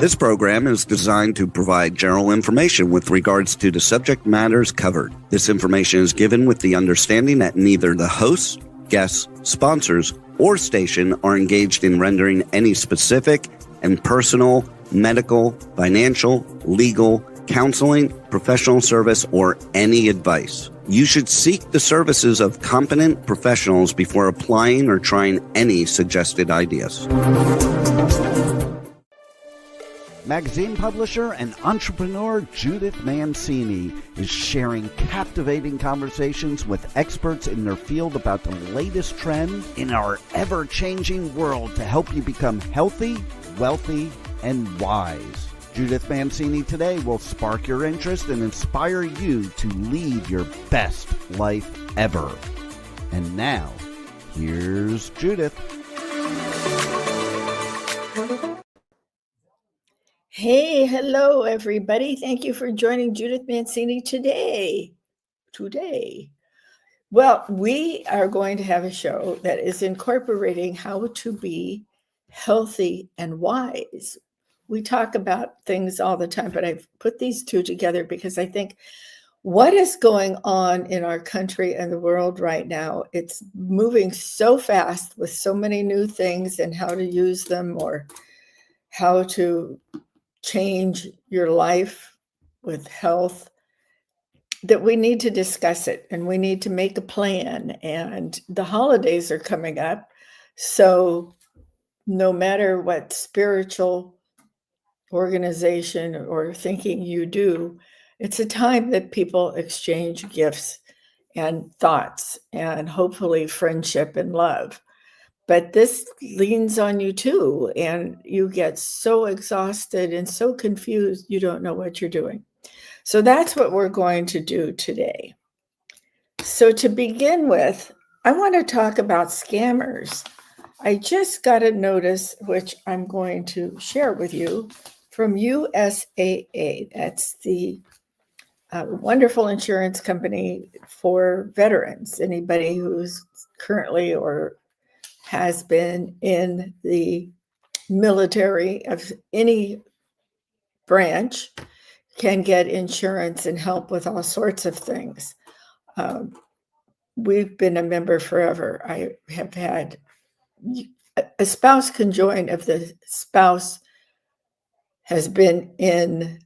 This program is designed to provide general information with regards to the subject matters covered. This information is given with the understanding that neither the hosts, guests, sponsors, or station are engaged in rendering any specific and personal, medical, financial, legal, counseling, professional service, or any advice. You should seek the services of competent professionals before applying or trying any suggested ideas. Magazine publisher and entrepreneur Judith Mancini is sharing captivating conversations with experts in their field about the latest trends in our ever-changing world to help you become healthy, wealthy, and wise. Judith Mancini today will spark your interest and inspire you to lead your best life ever. And now, here's Judith. Hey, hello, everybody. Thank you for joining Judith Mancini today. Well, we are going to have a show that is incorporating how to be healthy and wise. We talk about things all the time, but I've put these two together because I think what is going on in our country and the world right now, it's moving so fast with so many new things and how to use them or how to change your life with health, that we need to discuss it and we need to make a plan. And the holidays are coming up. So no matter what spiritual organization or thinking you do, it's a time that people exchange gifts and thoughts and hopefully friendship and love. But this leans on you too, and you get so exhausted and so confused, you don't know what you're doing. So that's what we're going to do today. So to begin with, I want to talk about scammers. I just got a notice, which I'm going to share with you, from USAA. That's the wonderful insurance company for veterans, anybody who's currently or has been in the military of any branch can get insurance and help with all sorts of things. We've been a member forever. I have had a spouse can join if the spouse has been in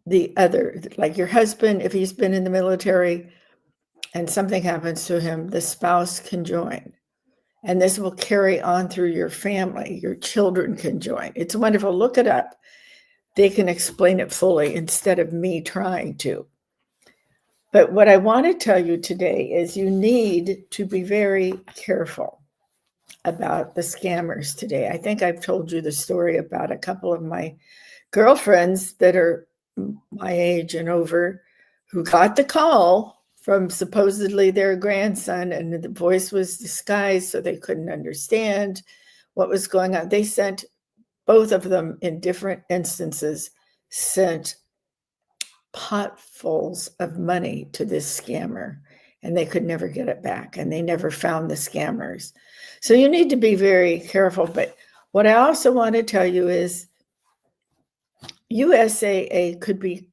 the other, like your husband, if he's been in the military and something happens to him, the spouse can join. And this will carry on through your family. Your children can join. It's wonderful. Look it up. They can explain it fully instead of me trying to. But what I want to tell you today is you need to be very careful about the scammers today. I think I've told you the story about a couple of my girlfriends that are my age and over who got the call from supposedly their grandson, and the voice was disguised so they couldn't understand what was going on. They sent, both of them in different instances, sent potfuls of money to this scammer, and they could never get it back, and they never found the scammers. So you need to be very careful. But what I also want to tell you is USAA could be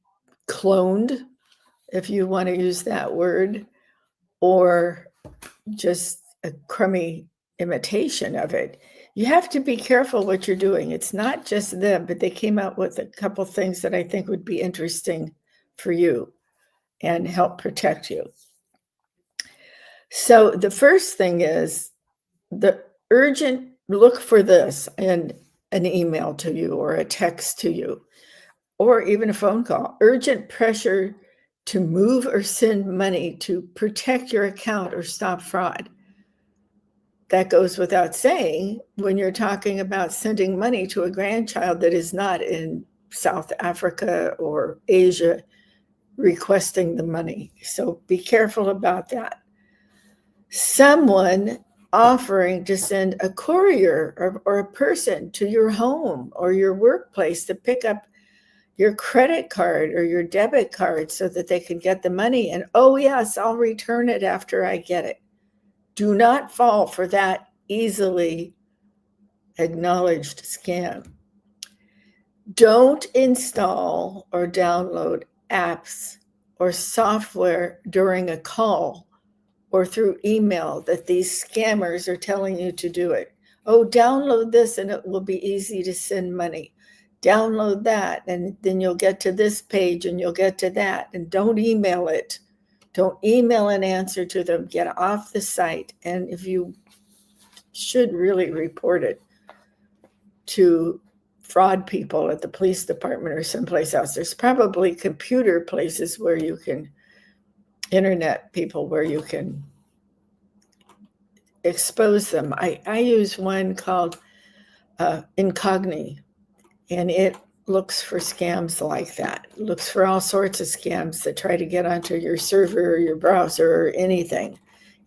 cloned, if you want to use that word, or just a crummy imitation of it. You have to be careful what you're doing. It's not just them, but they came out with a couple things that I think would be interesting for you and help protect you. So the first thing is the urgent, look for this in an email to you or a text to you, or even a phone call. Urgent pressure to move or send money to protect your account or stop fraud. That goes without saying when you're talking about sending money to a grandchild that is not in South Africa or Asia requesting the money. So be careful about that. Someone offering to send a courier or a person to your home or your workplace to pick up your credit card or your debit card so that they can get the money. And, oh, yes, I'll return it after I get it. Do not fall for that easily acknowledged scam. Don't install or download apps or software during a call or through email that these scammers are telling you to do it. Oh, download this and it will be easy to send money. Download that and then you'll get to this page and you'll get to that. And don't email it. Don't email an answer to them. Get off the site. And if you should really report it to fraud people at the police department or someplace else. There's probably computer places where you can, internet people where you can expose them. I use one called Incogni, and it looks for scams like that. It looks for all sorts of scams that try to get onto your server or your browser or anything.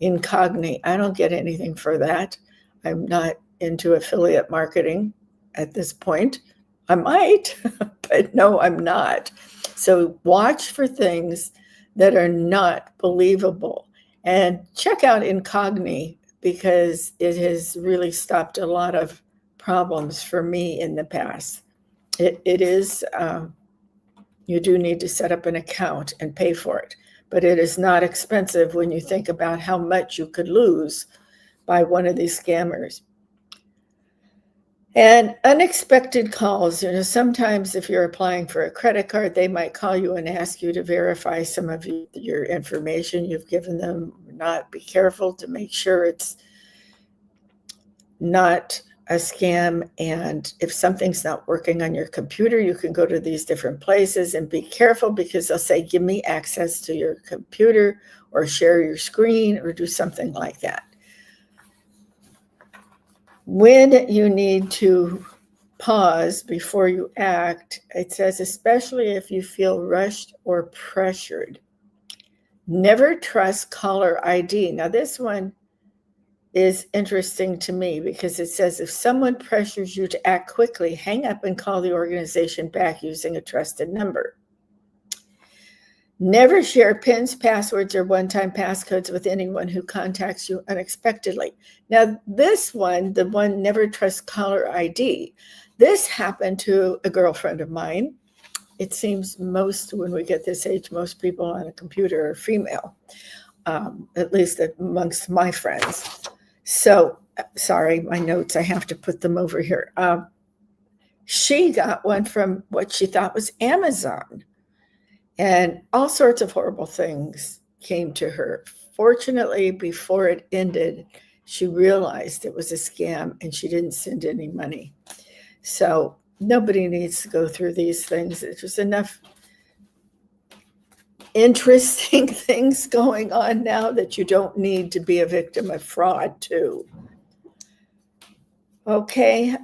Incogni. I don't get anything for that. I'm not into affiliate marketing at this point. I might, but no, I'm not. So watch for things that are not believable and check out Incogni because it has really stopped a lot of problems for me in the past. It is, you do need to set up an account and pay for it, but it is not expensive when you think about how much you could lose by one of these scammers. And unexpected calls, sometimes if you're applying for a credit card, they might call you and ask you to verify some of your information you've given them. Be careful to make sure it's not a scam. And if something's not working on your computer, you can go to these different places and be careful because they'll say, give me access to your computer or share your screen or do something like that. When you need to pause before you act, it says, especially if you feel rushed or pressured. Never trust caller ID. Now, this one is interesting to me because it says if someone pressures you to act quickly, hang up and call the organization back using a trusted number. Never share PINs, passwords, or one-time passcodes with anyone who contacts you unexpectedly. Now, this one, the one never trust caller ID, this happened to a girlfriend of mine. It seems when we get this age, most people on a computer are female, at least amongst my friends. So, sorry, my notes, I have to put them over here. She got one from what she thought was Amazon. And all sorts of horrible things came to her. Fortunately, before it ended, she realized it was a scam and she didn't send any money. So nobody needs to go through these things. There's just enough interesting things going on now that you don't need to be a victim of fraud too. Okay.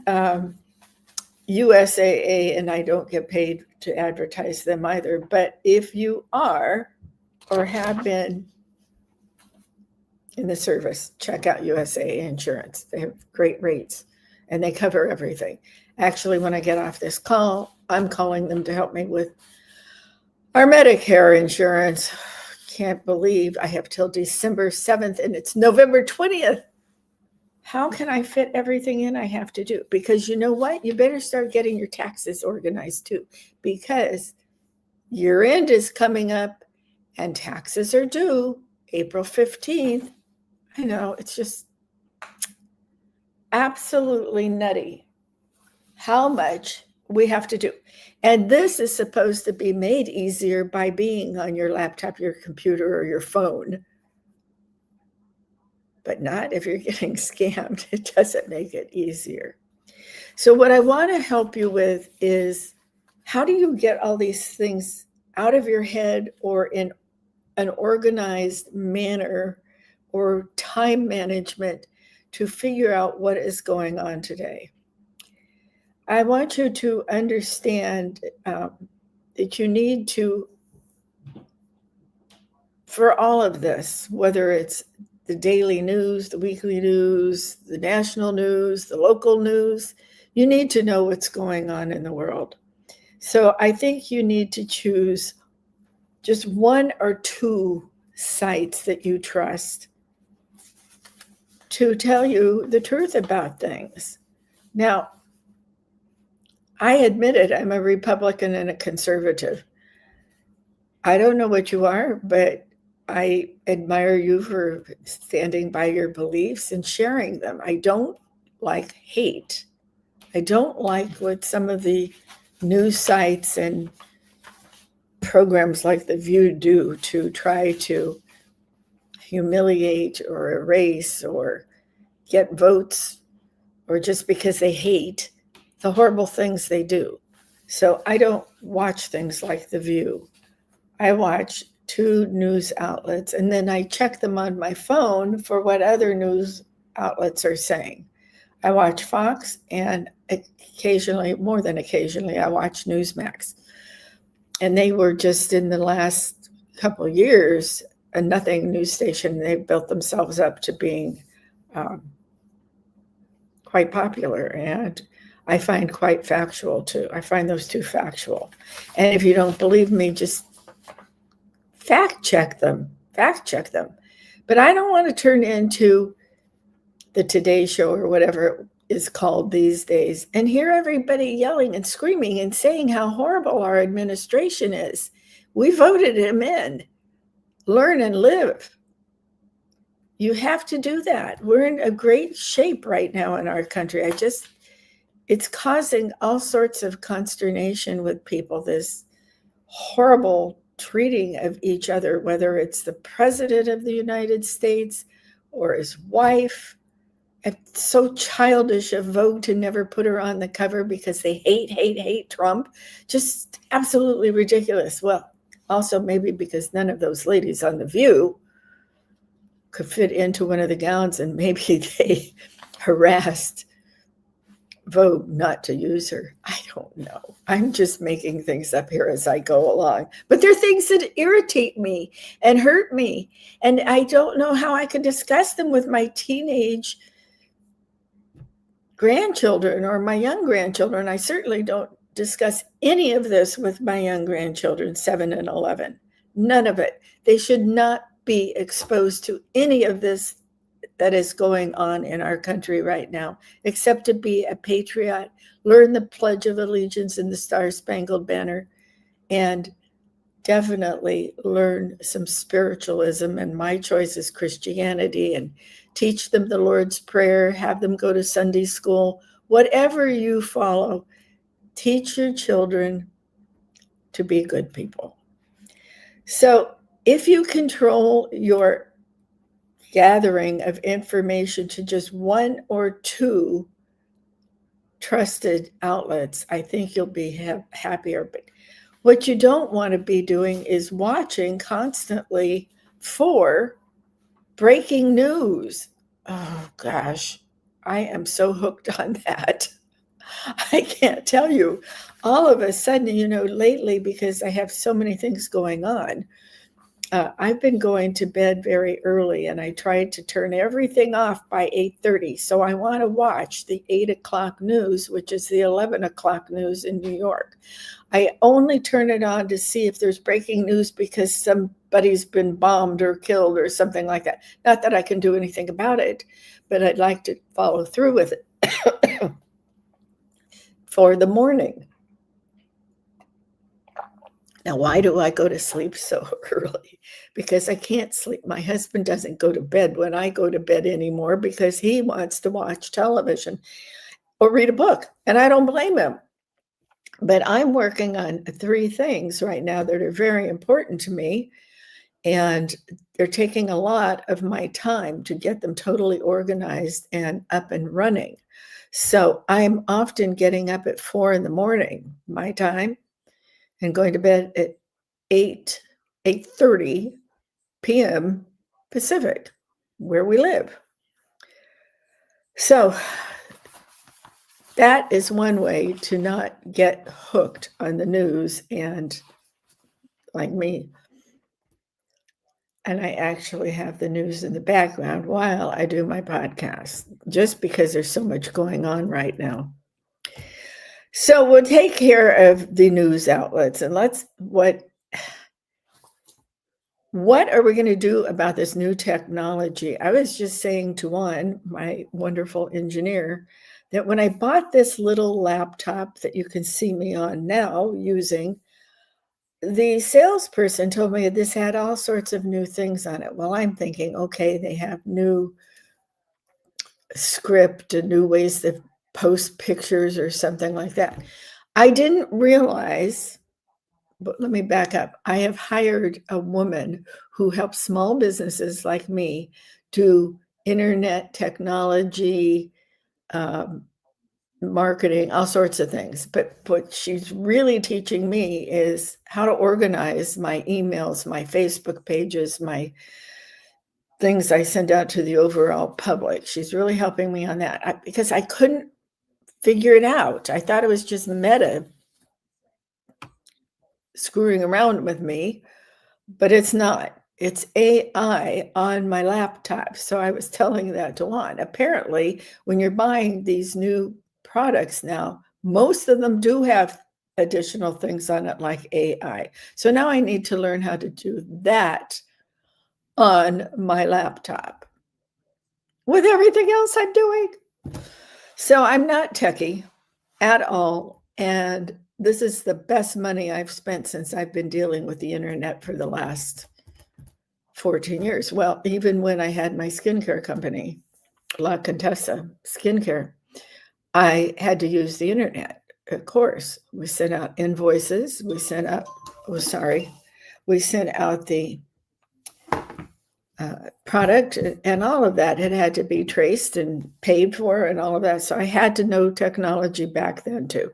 USAA, and I don't get paid to advertise them either, but if you are or have been in the service, check out USAA Insurance. They have great rates and they cover everything. Actually, when I get off this call, I'm calling them to help me with our Medicare insurance. Can't believe I have till December 7th and it's November 20th. How can I fit everything in I have to do? Because you know what? You better start getting your taxes organized too, because year end is coming up and taxes are due April 15th. I know, it's just absolutely nutty how much we have to do. And this is supposed to be made easier by being on your laptop, your computer, or your phone. But not if you're getting scammed. It doesn't make it easier. So what I want to help you with is how do you get all these things out of your head or in an organized manner or time management to figure out what is going on today? I want you to understand that you need to, for all of this, whether it's the daily news, the weekly news, the national news, the local news, you need to know what's going on in the world. So I think you need to choose just one or two sites that you trust to tell you the truth about things. Now, I admit it, I'm a Republican and a conservative. I don't know what you are, but I admire you for standing by your beliefs and sharing them. I don't like hate. I don't like what some of the news sites and programs like The View do to try to humiliate or erase or get votes, or just because they hate the horrible things they do. So I don't watch things like The View. I watch 2 news outlets, and then I check them on my phone for what other news outlets are saying. I watch Fox, and occasionally, more than occasionally, I watch Newsmax. And they were just in the last couple of years a nothing news station. They built themselves up to being quite popular, and I find quite factual too. I find those 2 factual. And if you don't believe me, just fact check them. But I don't want to turn into the Today Show or whatever it is called these days and hear everybody yelling and screaming and saying how horrible our administration is. We voted him in. Learn and live. You have to do that. We're in a great shape right now in our country. It's causing all sorts of consternation with people, this horrible treating of each other, whether it's the president of the United States or his wife. It's so childish of Vogue to never put her on the cover because they hate Trump. Just absolutely ridiculous. Well, also maybe because none of those ladies on The View could fit into one of the gowns, and maybe they harassed Vogue not to use her. I don't know. I'm just making things up here as I go along. But there are things that irritate me and hurt me, and I don't know how I can discuss them with my teenage grandchildren or my young grandchildren. I certainly don't discuss any of this with my young grandchildren, 7 and 11. None of it. They should not be exposed to any of this that is going on in our country right now, except to be a patriot, learn the Pledge of Allegiance and the Star-Spangled Banner, and definitely learn some spiritualism. And my choice is Christianity, and teach them the Lord's Prayer, have them go to Sunday school. Whatever you follow, teach your children to be good people. So if you control your gathering of information to just 1 or 2 trusted outlets, I think you'll be happier. But what you don't want to be doing is watching constantly for breaking news. Oh gosh, I am so hooked on that. I can't tell you. All of a sudden, lately, because I have so many things going on, I've been going to bed very early, and I tried to turn everything off by 8:30. So I want to watch the 8 o'clock news, which is the 11 o'clock news in New York. I only turn it on to see if there's breaking news because somebody's been bombed or killed or something like that. Not that I can do anything about it, but I'd like to follow through with it for the morning. Now, why do I go to sleep so early? Because I can't sleep. My husband doesn't go to bed when I go to bed anymore because he wants to watch television or read a book, and I don't blame him. But I'm working on 3 things right now that are very important to me, and they're taking a lot of my time to get them totally organized and up and running. So I'm often getting up at 4 in the morning, my time, and going to bed at 8:30 p.m. Pacific, where we live. So that is one way to not get hooked on the news and like me. And I actually have the news in the background while I do my podcast, just because there's so much going on right now. So we'll take care of the news outlets, and what are we going to do about this new technology? I was just saying to my wonderful engineer, that when I bought this little laptop that you can see me on now using, the salesperson told me this had all sorts of new things on it. Well, I'm thinking, okay, they have new script and new ways to post pictures or something like that. I didn't realize, but let me back up. I have hired a woman who helps small businesses like me do internet technology, marketing, all sorts of things. But what she's really teaching me is how to organize my emails, my Facebook pages, my things I send out to the overall public. She's really helping me on that because I couldn't figure it out. I thought it was just Meta screwing around with me, but it's not. It's AI on my laptop. So I was telling that to Juan. Apparently, when you're buying these new products now, most of them do have additional things on it like AI. So now I need to learn how to do that on my laptop with everything else I'm doing. So I'm not techie at all. And this is the best money I've spent since I've been dealing with the internet for the last 14 years. Well, even when I had my skincare company, La Contessa Skincare, I had to use the internet. Of course, we sent out invoices. We sent out the product, and all of that had to be traced and paid for and all of that. So I had to know technology back then too.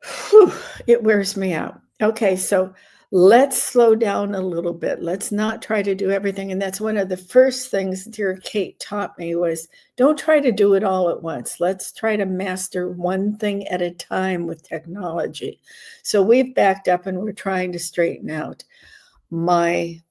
Whew, it wears me out. Okay, so let's slow down a little bit. Let's not try to do everything. And that's one of the first things dear Kate taught me was don't try to do it all at once. Let's try to master one thing at a time with technology. So we've backed up and we're trying to straighten out my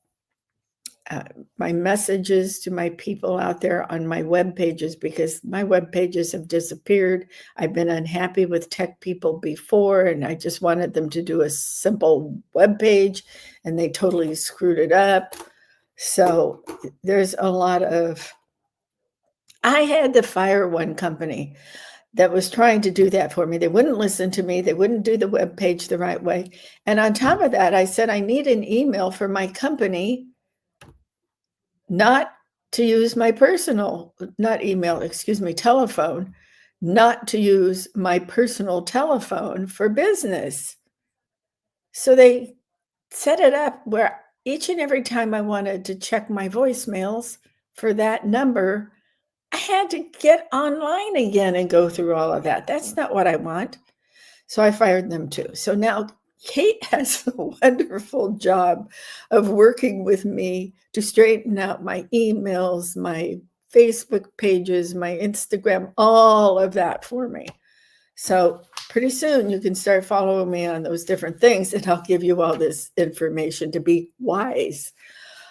messages to my people out there on my web pages, because my web pages have disappeared. I've been unhappy with tech people before, and I just wanted them to do a simple web page, and they totally screwed it up. So there's a lot of, I had to fire one company that was trying to do that for me. They wouldn't listen to me. They wouldn't do the web page the right way. And on top of that, I said, I need an email for my company, not to use my personal, not email, excuse me, telephone, not to use my personal telephone for business. So they set it up where each and every time I wanted to check my voicemails for that number, I had to get online again and go through all of that. That's not what I want. So I fired them too. So now Kate has a wonderful job of working with me to straighten out my emails, my Facebook pages, my Instagram, all of that for me. So pretty soon you can start following me on those different things, and I'll give you all this information to be wise.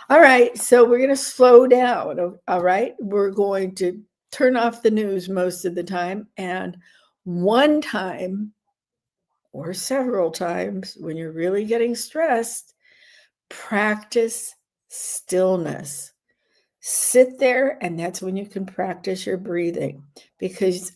All right, so we're going to slow down. All right, we're going to turn off the news most of the time, and one time or several times when you're really getting stressed, practice stillness. Sit there, and that's when you can practice your breathing. Because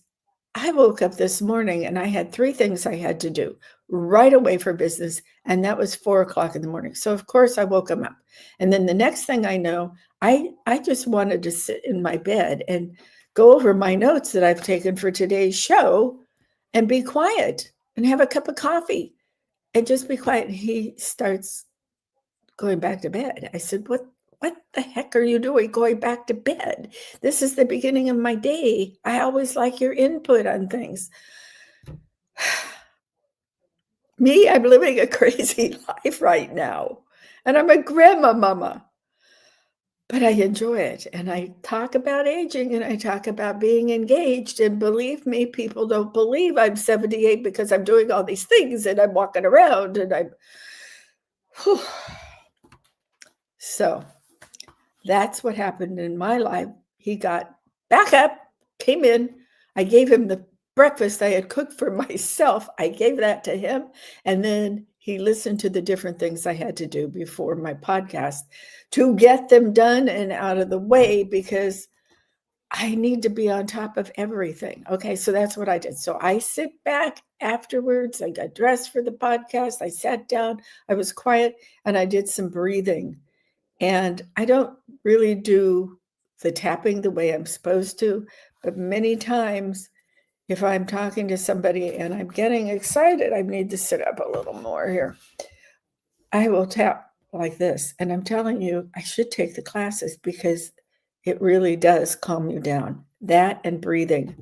I woke up this morning and I had 3 things I had to do right away for business, and that was 4:00 in the morning. So of course I woke them up. And then the next thing I know, I just wanted to sit in my bed and go over my notes that I've taken for today's show and be quiet and have a cup of coffee and just be quiet. And he starts going back to bed. I said, what the heck are you doing going back to bed? This is the beginning of my day. I always like your input on things. Me, I'm living a crazy life right now. And I'm a grandma mama. But I enjoy it. And I talk about aging and I talk about being engaged. And believe me, people don't believe I'm 78 because I'm doing all these things and I'm walking around and I'm. Whew. So that's what happened in my life. He got back up, came in. I gave him the breakfast I had cooked for myself. I gave that to him. And then he listened to the different things I had to do before my podcast to get them done and out of the way, because I need to be on top of everything. Okay, so that's what I did. So I sit back afterwards. I got dressed for the podcast. I sat down. I was quiet and I did some breathing. And I don't really do the tapping the way I'm supposed to, but many times if I'm talking to somebody and I'm getting excited, I need to sit up a little more here. I will tap like this. And I'm telling you, I should take the classes because it really does calm you down. That and breathing.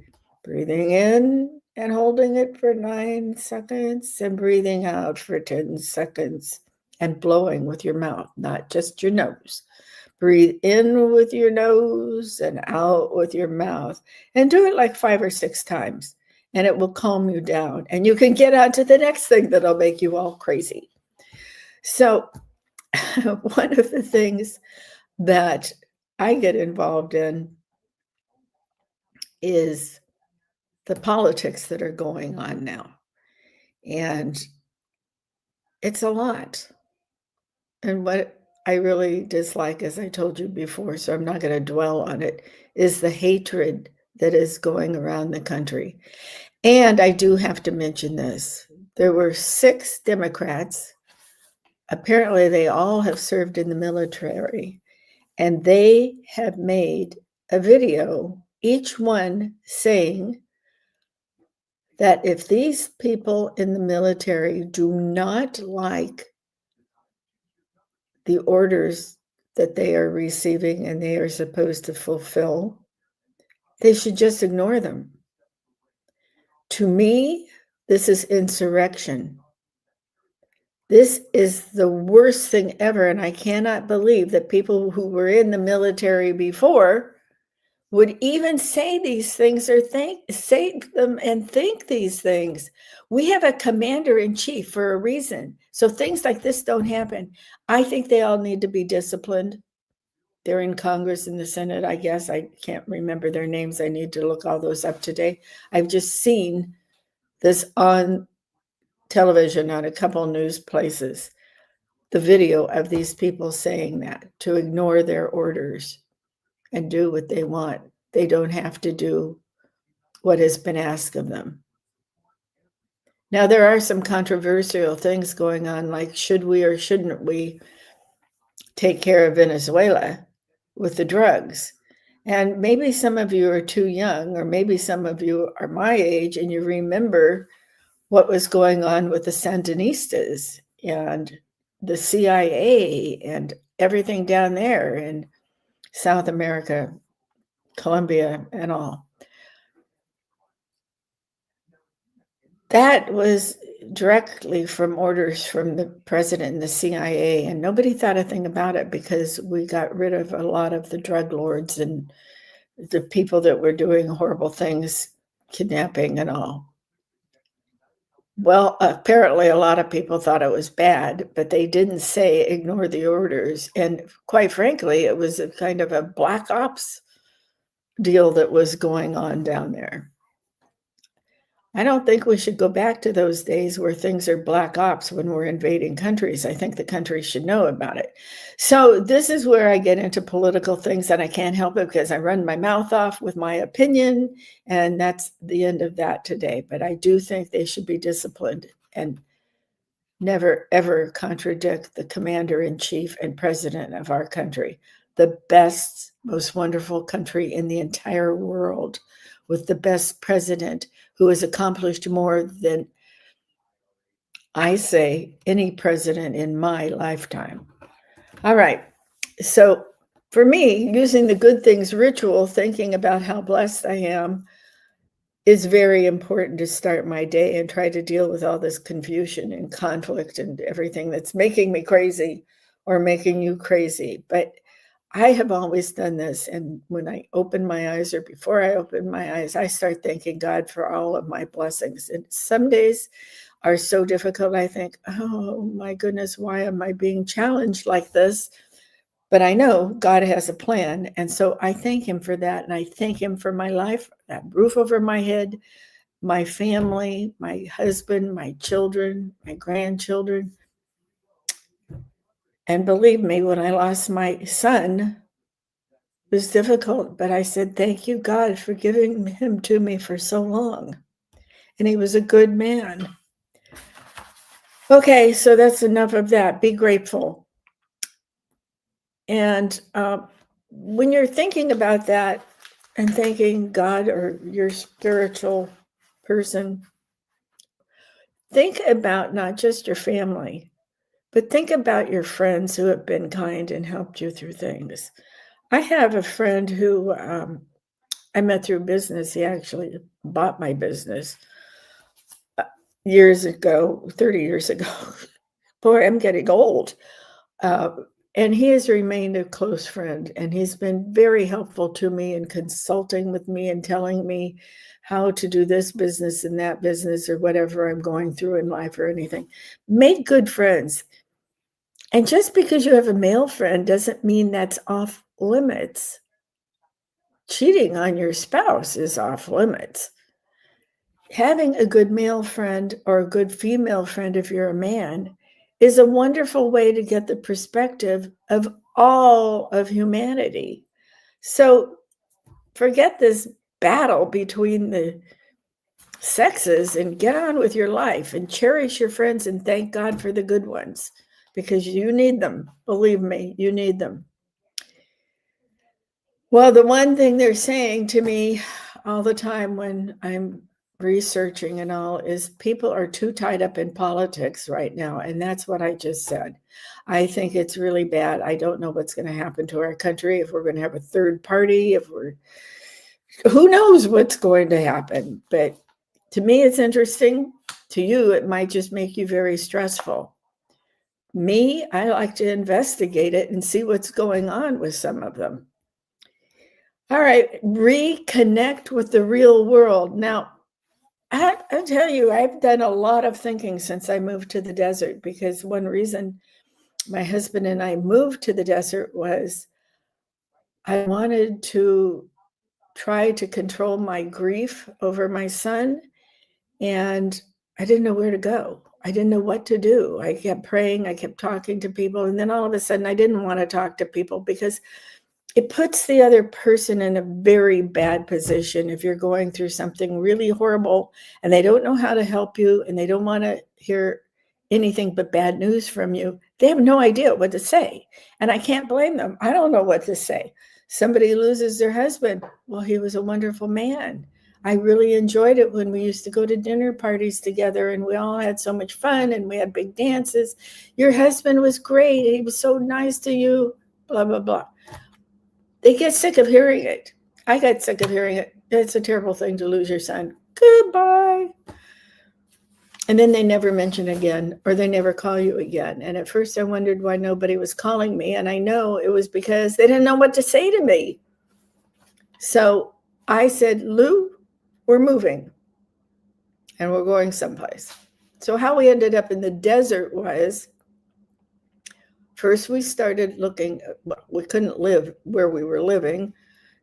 Breathing in and holding it for 9 seconds and breathing out for 10 seconds and blowing with your mouth, not just your nose. Breathe in with your nose and out with your mouth, and do it like 5 or 6 times, and it will calm you down. And you can get on to the next thing that'll make you all crazy. So one of the things that I get involved in is the politics that are going on now. And it's a lot. And what I really dislike, as I told you before, so I'm not going to dwell on it, is the hatred that is going around the country. And I do have to mention this. There were 6 Democrats. Apparently, they all have served in the military. And they have made a video, each one saying that if these people in the military do not like the orders that they are receiving and they are supposed to fulfill, they should just ignore them. To me, this is insurrection. This is the worst thing ever, and I cannot believe that people who were in the military before would even say these things or say them and think these things. We have a commander-in-chief for a reason. So things like this don't happen. I think they all need to be disciplined. They're in Congress and the Senate, I guess. I can't remember their names. I need to look all those up today. I've just seen this on television on a couple news places, the video of these people saying that, to ignore their orders and do what they want. They don't have to do what has been asked of them. Now, there are some controversial things going on, like should we or shouldn't we take care of Venezuela with the drugs? And maybe some of you are too young, or maybe some of you are my age and you remember what was going on with the Sandinistas and the CIA and everything down there in South America, Colombia, and all. That was directly from orders from the president and the CIA, and nobody thought a thing about it because we got rid of a lot of the drug lords and the people that were doing horrible things, kidnapping and all. Well, apparently a lot of people thought it was bad, but they didn't say ignore the orders. And quite frankly, it was a kind of a black ops deal that was going on down there. I don't think we should go back to those days where things are black ops when we're invading countries. I think the country should know about it. So this is where I get into political things, and I can't help it because I run my mouth off with my opinion, and that's the end of that today. But I do think they should be disciplined and never, ever contradict the commander-in-chief and president of our country, the best, most wonderful country in the entire world, with the best president who has accomplished more than, I say, any president in my lifetime. All right. So for me, using the good things ritual, thinking about how blessed I am, is very important to start my day and try to deal with all this confusion and conflict and everything that's making me crazy or making you crazy. But I have always done this. And when I open my eyes or before I open my eyes, I start thanking God for all of my blessings. And some days are so difficult. I think, oh my goodness, why am I being challenged like this? But I know God has a plan. And so I thank him for that. And I thank him for my life, that roof over my head, my family, my husband, my children, my grandchildren. And believe me, when I lost my son, was difficult, but I said, thank you, God, for giving him to me for so long. And he was a good man. Okay, so that's enough of that. Be grateful. And when you're thinking about that and thanking God or your spiritual person, think about not just your family, but think about your friends who have been kind and helped you through things. I have a friend who I met through business. He actually bought my business years ago, 30 years ago. Boy, I'm getting old. And he has remained a close friend, and he's been very helpful to me in consulting with me and telling me how to do this business and that business or whatever I'm going through in life or anything. Make good friends. And just because you have a male friend doesn't mean that's off limits. Cheating on your spouse is off limits. Having a good male friend or a good female friend, if you're a man, is a wonderful way to get the perspective of all of humanity. So forget this battle between the sexes and get on with your life and cherish your friends and thank God for the good ones, because you need them. Believe me, you need them. Well, the one thing they're saying to me all the time when I'm researching and all is people are too tied up in politics right now. And that's what I just said. I think it's really bad. I don't know what's going to happen to our country, if we're going to have a third party, who knows what's going to happen. But to me, it's interesting. To you, it might just make you very stressful. Me, I like to investigate it and see what's going on with some of them. All right, reconnect with the real world. Now, I tell you, I've done a lot of thinking since I moved to the desert, because one reason my husband and I moved to the desert was I wanted to try to control my grief over my son, and I didn't know where to go. I didn't know what to do. I kept praying, I kept talking to people, and then all of a sudden I didn't want to talk to people because it puts the other person in a very bad position if you're going through something really horrible and they don't know how to help you and they don't want to hear anything but bad news from you. They have no idea what to say. And I can't blame them. I don't know what to say. Somebody loses their husband. Well, he was a wonderful man. I really enjoyed it when we used to go to dinner parties together and we all had so much fun and we had big dances. Your husband was great. He was so nice to you, blah, blah, blah. They get sick of hearing it. I got sick of hearing it. It's a terrible thing to lose your son. Goodbye. And then they never mention again, or they never call you again. And at first I wondered why nobody was calling me. And I know it was because they didn't know what to say to me. So I said, Lou, we're moving and we're going someplace. So how we ended up in the desert was, first we started looking. We couldn't live where we were living.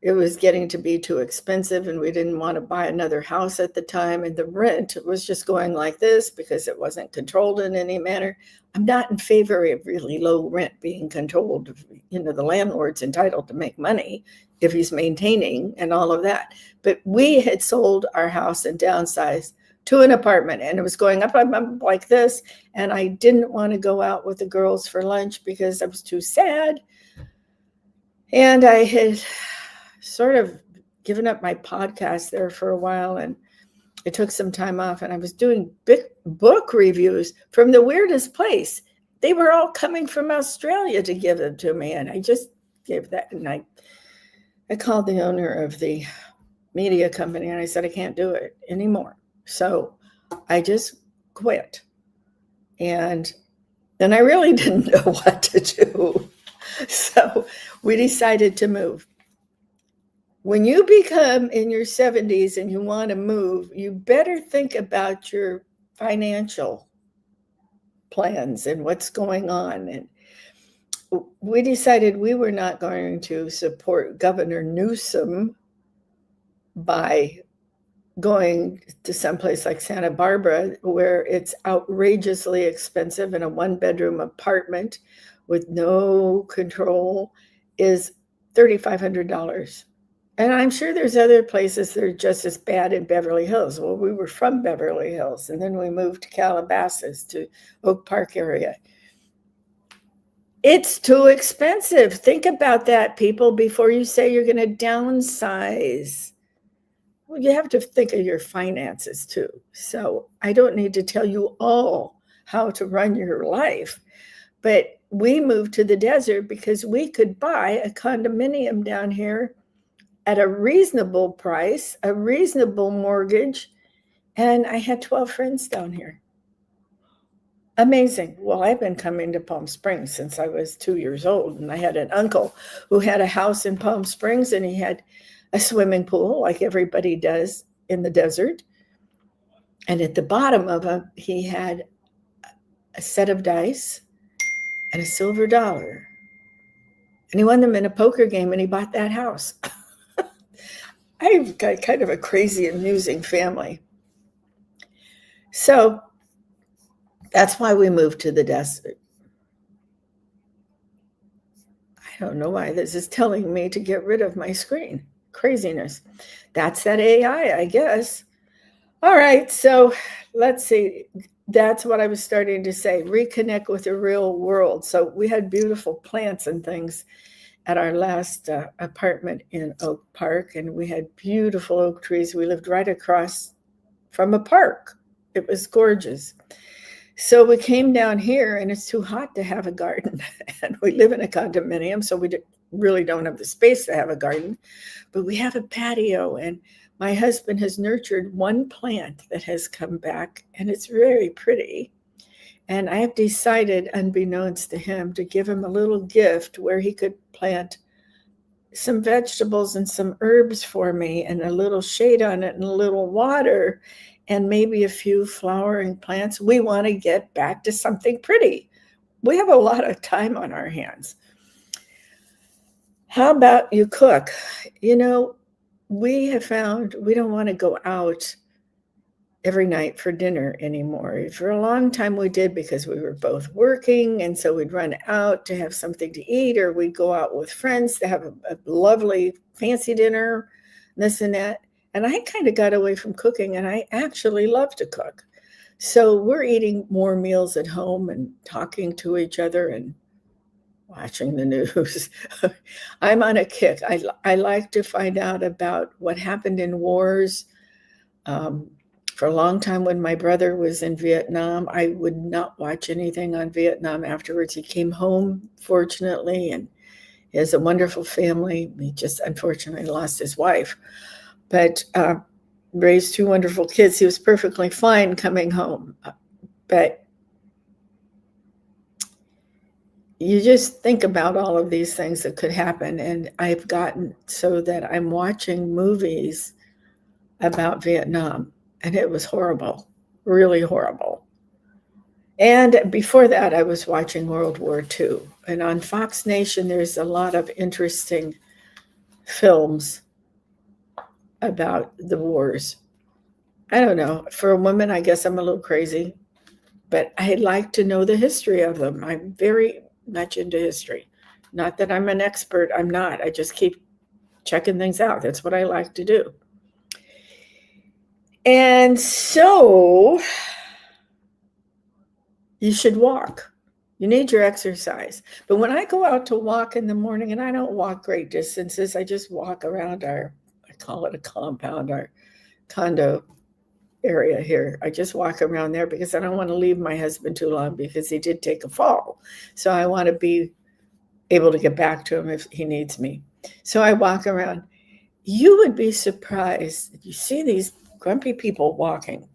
It was getting to be too expensive and we didn't want to buy another house at the time. And the rent was just going like this because it wasn't controlled in any manner. I'm not in favor of really low rent being controlled. The landlord's entitled to make money if he's maintaining and all of that. But we had sold our house and downsized to an apartment, and it was going up like this. And I didn't want to go out with the girls for lunch because I was too sad. And I had sort of given up my podcast there for a while, and I took some time off, and I was doing book reviews from the weirdest place. They were all coming from Australia to give them to me, and I just gave that. And I called the owner of the media company, and I said, I can't do it anymore. So I just quit. And then I really didn't know what to do. So we decided to move. When you become in your 70s and you want to move, you better think about your financial plans and what's going on. And we decided we were not going to support Governor Newsom by going to someplace like Santa Barbara, where it's outrageously expensive, and a one-bedroom apartment with no control is $3,500. And I'm sure there's other places that are just as bad in Beverly Hills. Well, we were from Beverly Hills, and then we moved to Calabasas, to Oak Park area. It's too expensive. Think about that, people, before you say you're going to downsize. Well, you have to think of your finances too. So I don't need to tell you all how to run your life. But we moved to the desert because we could buy a condominium down here at a reasonable price, a reasonable mortgage, and I had 12 friends down here. Amazing. Well, I've been coming to Palm Springs since I was 2 years old, and I had an uncle who had a house in Palm Springs, and he had a swimming pool like everybody does in the desert. And at the bottom of him, he had a set of dice and a silver dollar. And he won them in a poker game, and he bought that house. I've got kind of a crazy, amusing family. So that's why we moved to the desert. I don't know why this is telling me to get rid of my screen. Craziness. That's that AI, I guess. All right, so let's see. That's what I was starting to say, reconnect with the real world. So we had beautiful plants and things at our last apartment in Oak Park, and we had beautiful oak trees. We lived right across from a park. It was gorgeous. So we came down here, and it's too hot to have a garden. And we live in a condominium, so we really don't have the space to have a garden. But we have a patio, and my husband has nurtured one plant that has come back, and it's very pretty. And I have decided, unbeknownst to him, to give him a little gift where he could plant some vegetables and some herbs for me, and a little shade on it and a little water, and maybe a few flowering plants. We want to get back to something pretty. We have a lot of time on our hands. How about you cook? You know, we have found we don't want to go out every night for dinner anymore. For a long time we did, because we were both working, and so we'd run out to have something to eat, or we'd go out with friends to have a lovely fancy dinner, this and that. And I kind of got away from cooking, and I actually love to cook. So we're eating more meals at home and talking to each other and watching the news. I'm on a kick. I like to find out about what happened in wars. For a long time, when my brother was in Vietnam, I would not watch anything on Vietnam afterwards. He came home, fortunately, and he has a wonderful family. He just unfortunately lost his wife, but raised two wonderful kids. He was perfectly fine coming home. But you just think about all of these things that could happen. And I've gotten so that I'm watching movies about Vietnam. And it was horrible, really horrible. And before that, I was watching World War II. And on Fox Nation, there's a lot of interesting films about the wars. I don't know. For a woman, I guess I'm a little crazy. But I like to know the history of them. I'm very much into history. Not that I'm an expert. I'm not. I just keep checking things out. That's what I like to do. And so you should walk. You need your exercise. But when I go out to walk in the morning, and I don't walk great distances, I just walk around I call it a compound, our condo area here. I just walk around there because I don't want to leave my husband too long, because he did take a fall. So I want to be able to get back to him if he needs me. So I walk around. You would be surprised if you see these grumpy people walking.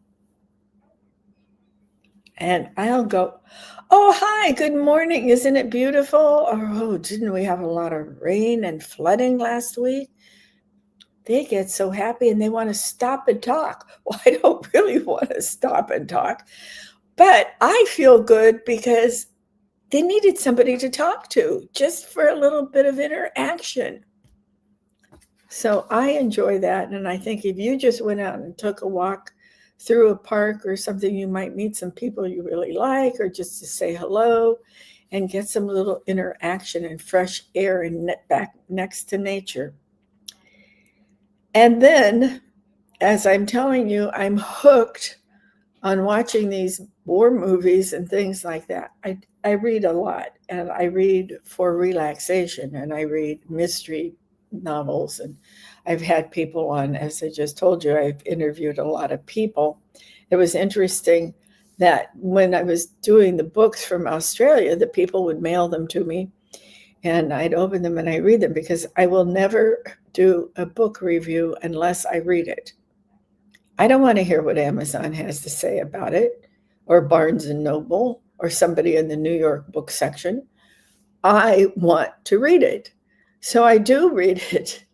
And I'll go, oh, hi, good morning. Isn't it beautiful? Or, oh, didn't we have a lot of rain and flooding last week? They get so happy and they want to stop and talk. Well, I don't really want to stop and talk, but I feel good because they needed somebody to talk to, just for a little bit of interaction. So I enjoy that. And I think if you just went out and took a walk through a park or something, you might meet some people you really like, or just to say hello. and get some little interaction and fresh air and back next to nature. And then, as I'm telling you, I'm hooked on watching these war movies and things like that. I read a lot, and I read for relaxation, and I read mystery novels, and I've had people on, as I just told you, I've interviewed a lot of people. It was interesting that when I was doing the books from Australia, the people would mail them to me, and I'd open them and I read them, because I will never do a book review unless I read it. I don't want to hear what Amazon has to say about it, or Barnes and Noble, or somebody in the New York book section. I want to read it. So I do read it.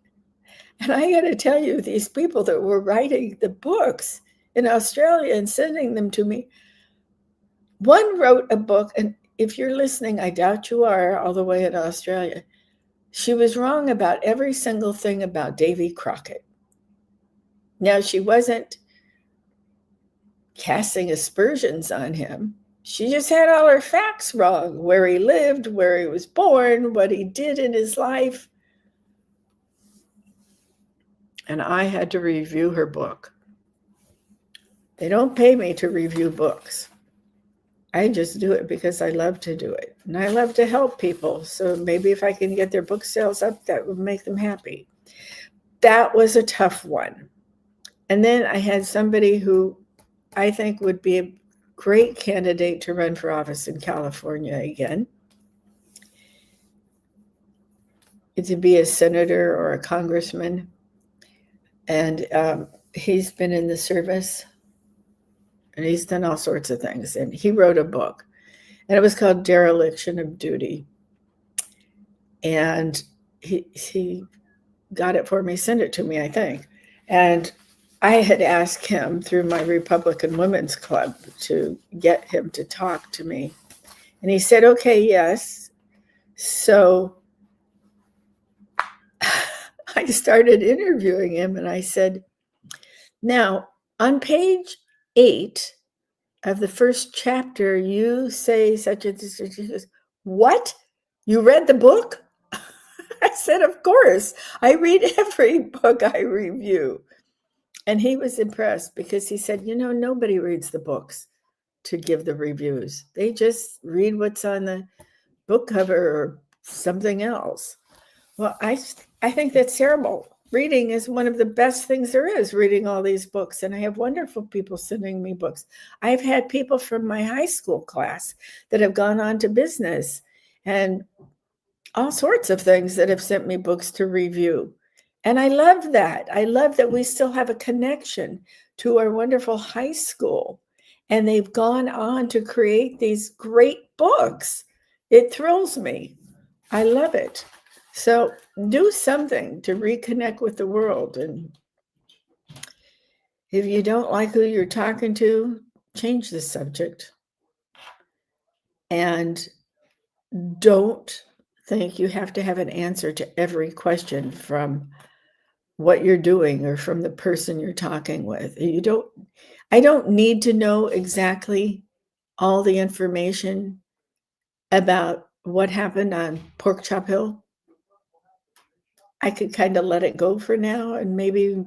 And I got to tell you, these people that were writing the books in Australia and sending them to me, one wrote a book, and if you're listening, I doubt you are all the way in Australia. She was wrong about every single thing about Davy Crockett. Now, she wasn't casting aspersions on him. She just had all her facts wrong: where he lived, where he was born, what he did in his life. And I had to review her book. They don't pay me to review books. I just do it because I love to do it. And I love to help people. So maybe if I can get their book sales up, that would make them happy. That was a tough one. And then I had somebody who I think would be a great candidate to run for office in California again, to be a senator or a congressman. And he's been in the service, and he's done all sorts of things. And he wrote a book, and it was called Dereliction of Duty. And he got it for me, sent it to me, I think. And I had asked him through my Republican Women's Club to get him to talk to me. And he said, okay, yes. So I started interviewing him, and I said, now, on page 8 of the first chapter, you say such and such. What? You read the book? I said, of course. I read every book I review. And he was impressed, because he said, nobody reads the books to give the reviews. They just read what's on the book cover or something else. Well, I think that's terrible. Reading is one of the best things there is, reading all these books. And I have wonderful people sending me books. I've had people from my high school class that have gone on to business and all sorts of things that have sent me books to review. And I love that. I love that we still have a connection to our wonderful high school. And they've gone on to create these great books. It thrills me. I love it. So do something to reconnect with the world. And if you don't like who you're talking to, change the subject. And don't think you have to have an answer to every question from what you're doing or from the person you're talking with. I don't need to know exactly all the information about what happened on Pork Chop Hill. I could kind of let it go for now, and maybe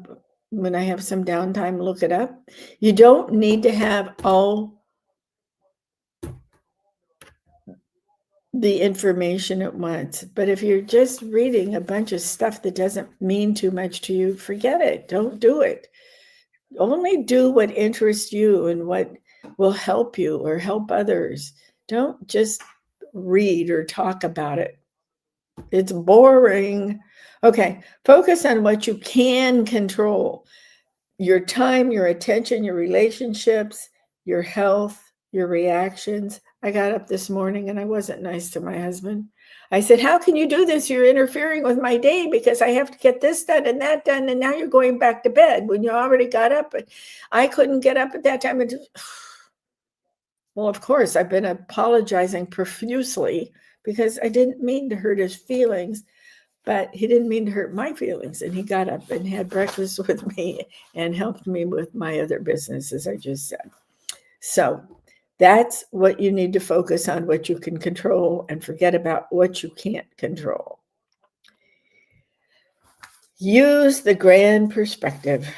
when I have some downtime, look it up. You don't need to have all the information at once. But if you're just reading a bunch of stuff that doesn't mean too much to you, forget it. Don't do it. Only do what interests you and what will help you or help others. Don't just read or talk about it. It's boring. Okay, focus on what you can control. Your time, your attention, your relationships, your health, your reactions. I got up this morning and I wasn't nice to my husband. I said, how can you do this? You're interfering with my day because I have to get this done and that done. And now you're going back to bed when you already got up. I couldn't get up at that time. Well, of course, I've been apologizing profusely because I didn't mean to hurt his feelings. But he didn't mean to hurt my feelings. And he got up and had breakfast with me and helped me with my other business, as I just said. So That's what you need to focus on, what you can control, and forget about what you can't control. Use the grand perspective.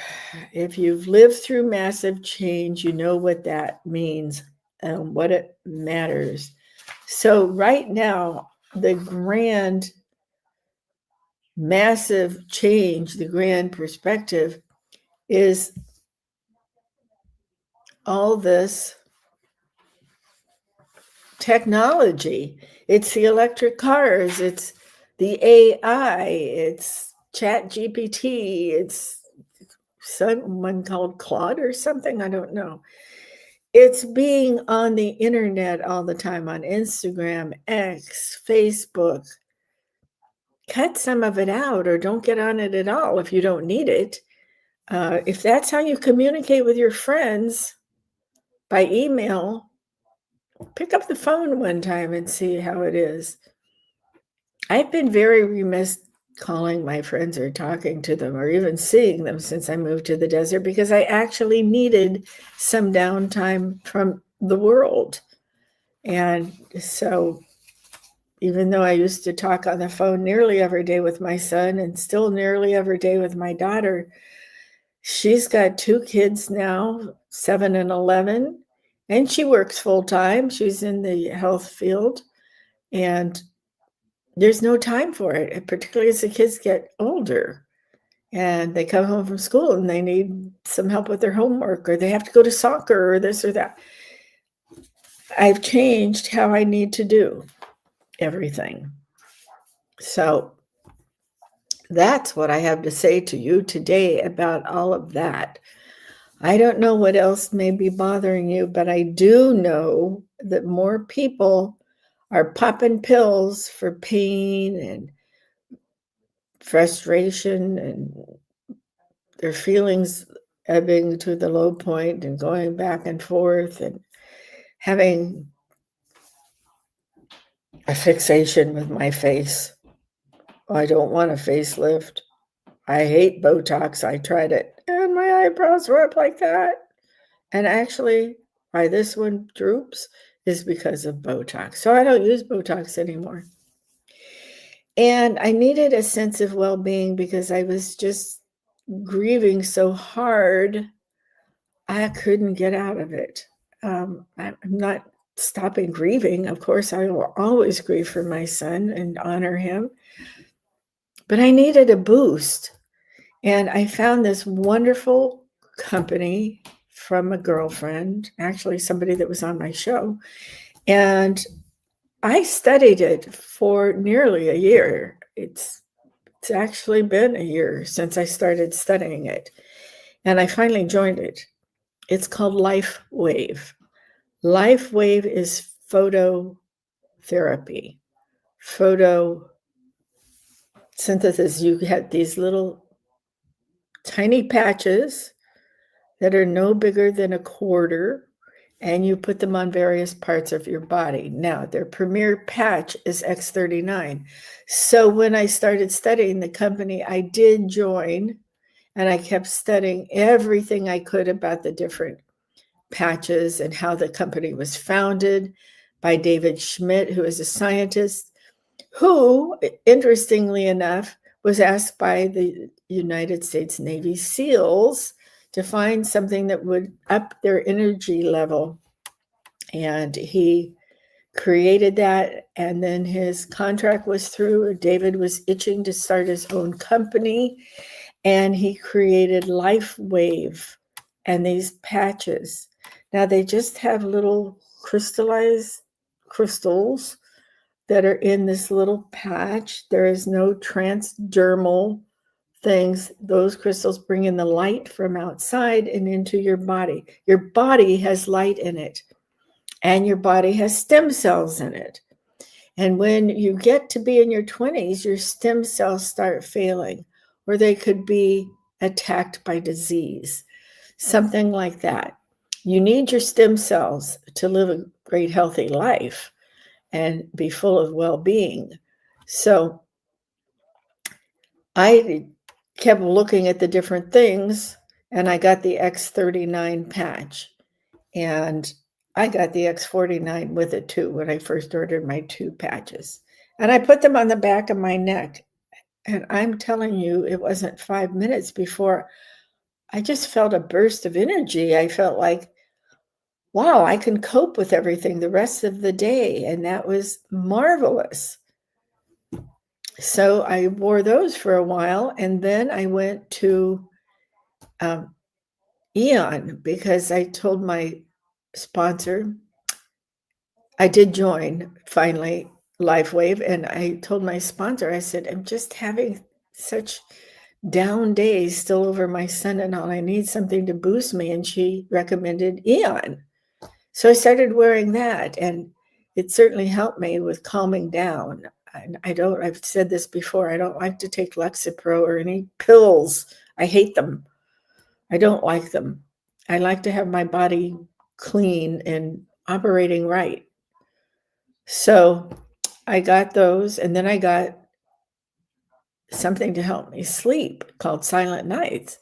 If you've lived through massive change, you know what that means and what it matters. So right now, the grand, massive change, the grand perspective is all this technology. It's the electric cars, it's the AI, it's Chat GPT, it's someone called Claude or something, I don't know. It's being on the internet all the time, on Instagram, X, Facebook. Cut some of it out or don't get on it at all if you don't need it. If that's how you communicate with your friends by email, pick up the phone one time and see how it is. I've been very remiss calling my friends or talking to them or even seeing them since I moved to the desert because I actually needed some downtime from the world. And so even though I used to talk on the phone nearly every day with my son and still nearly every day with my daughter, she's got 2 kids now, 7 and 11, and she works full time. She's in the health field, and there's no time for it, particularly as the kids get older and they come home from school and they need some help with their homework or they have to go to soccer or this or that. I've changed how I need to do everything. So that's what I have to say to you today about all of that. I don't know what else may be bothering you, but I do know that more people are popping pills for pain and frustration and their feelings ebbing to the low point and going back and forth and having a fixation with my face. I don't want a facelift. I hate Botox. I tried it and my eyebrows were up like that. And actually, why this one droops is because of Botox. So I don't use Botox anymore. And I needed a sense of well-being because I was just grieving so hard, I couldn't get out of it. I'm not stopping grieving. Of course, I will always grieve for my son and honor him. But I needed a boost. And I found this wonderful company from a girlfriend, actually somebody that was on my show. And I studied it for nearly a year. It's actually been a year since I started studying it. And I finally joined it. It's called Life Wave. Life Wave is phototherapy, photosynthesis. You get these little tiny patches that are no bigger than a quarter, and you put them on various parts of your body. Now, their premier patch is X39. So when I started studying the company, I did join, and I kept studying everything I could about the different patches and how the company was founded by David Schmidt, who is a scientist who, interestingly enough, was asked by the United States Navy SEALs to find something that would up their energy level. And he created that. And then his contract was through. David was itching to start his own company. And he created Life Wave and these patches. Now they just have little crystallized crystals that are in this little patch. There is no transdermal things. Those crystals bring in the light from outside and into your body. Your body has light in it, and your body has stem cells in it. And when you get to be in your 20s, your stem cells start failing, or they could be attacked by disease, something like that. You need your stem cells to live a great, healthy life and be full of well-being. So I kept looking at the different things, and I got the X39 patch. And I got the X49 with it too when I first ordered my 2 patches. And I put them on the back of my neck. And I'm telling you, it wasn't 5 minutes before I just felt a burst of energy. I felt like, wow, I can cope with everything the rest of the day. And that was marvelous. So I wore those for a while. And then I went to Eon because I told my sponsor, I did join finally LifeWave, and I told my sponsor, I said, I'm just having such down days still over my son and all. I need something to boost me. And she recommended Eon. So I started wearing that, and it certainly helped me with calming down. And I've said this before, I don't like to take Lexapro or any pills. I hate them. I don't like them. I like to have my body clean and operating right. So I got those, and then I got something to help me sleep called Silent Nights.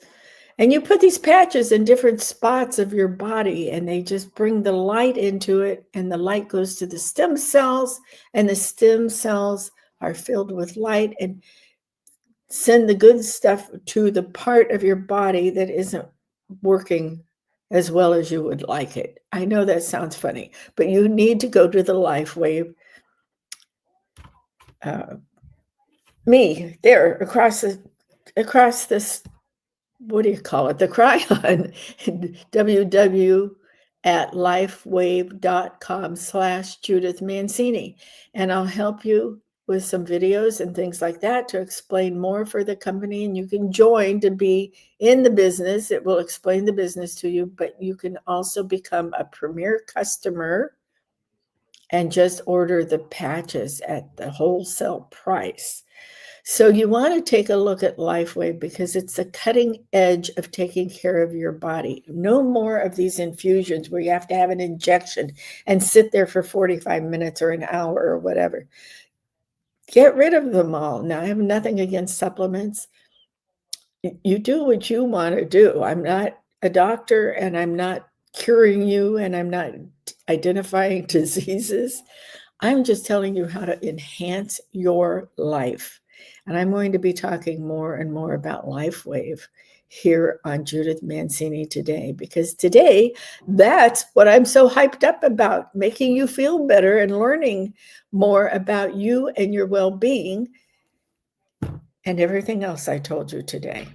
And you put these patches in different spots of your body, and they just bring the light into it, and the light goes to the stem cells, and the stem cells are filled with light and send the good stuff to the part of your body that isn't working as well as you would like it. I know that sounds funny, but you need to go to the LifeWave. Me there across this, what do you call it? The Cryon, www.lifewave.com/Judith Mancini. And I'll help you with some videos and things like that to explain more for the company. And you can join to be in the business. It will explain the business to you, but you can also become a premier customer and just order the patches at the wholesale price. So you want to take a look at LifeWave because it's the cutting edge of taking care of your body. No more of these infusions where you have to have an injection and sit there for 45 minutes or an hour or whatever. Get rid of them all. Now, I have nothing against supplements. You do what you want to do. I'm not a doctor, and I'm not curing you, and I'm not identifying diseases. I'm just telling you how to enhance your life. And I'm going to be talking more and more about LifeWave here on Judith Mancini Today, because today, that's what I'm so hyped up about, making you feel better and learning more about you and your well-being and everything else I told you today.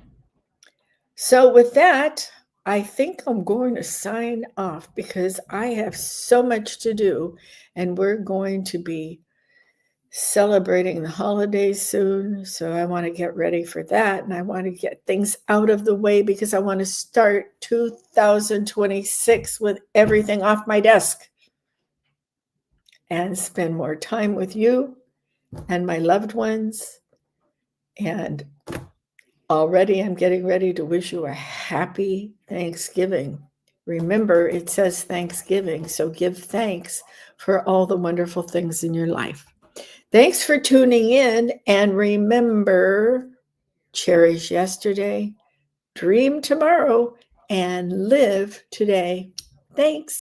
So with that, I think I'm going to sign off because I have so much to do, and we're going to be celebrating the holidays soon. So I want to get ready for that, and I want to get things out of the way because I want to start 2026 with everything off my desk and spend more time with you and my loved ones. And already I'm getting ready to wish you a happy Thanksgiving. Remember, it says Thanksgiving, so give thanks for all the wonderful things in your life. Thanks for tuning in, and remember, cherish yesterday, dream tomorrow, and live today. Thanks.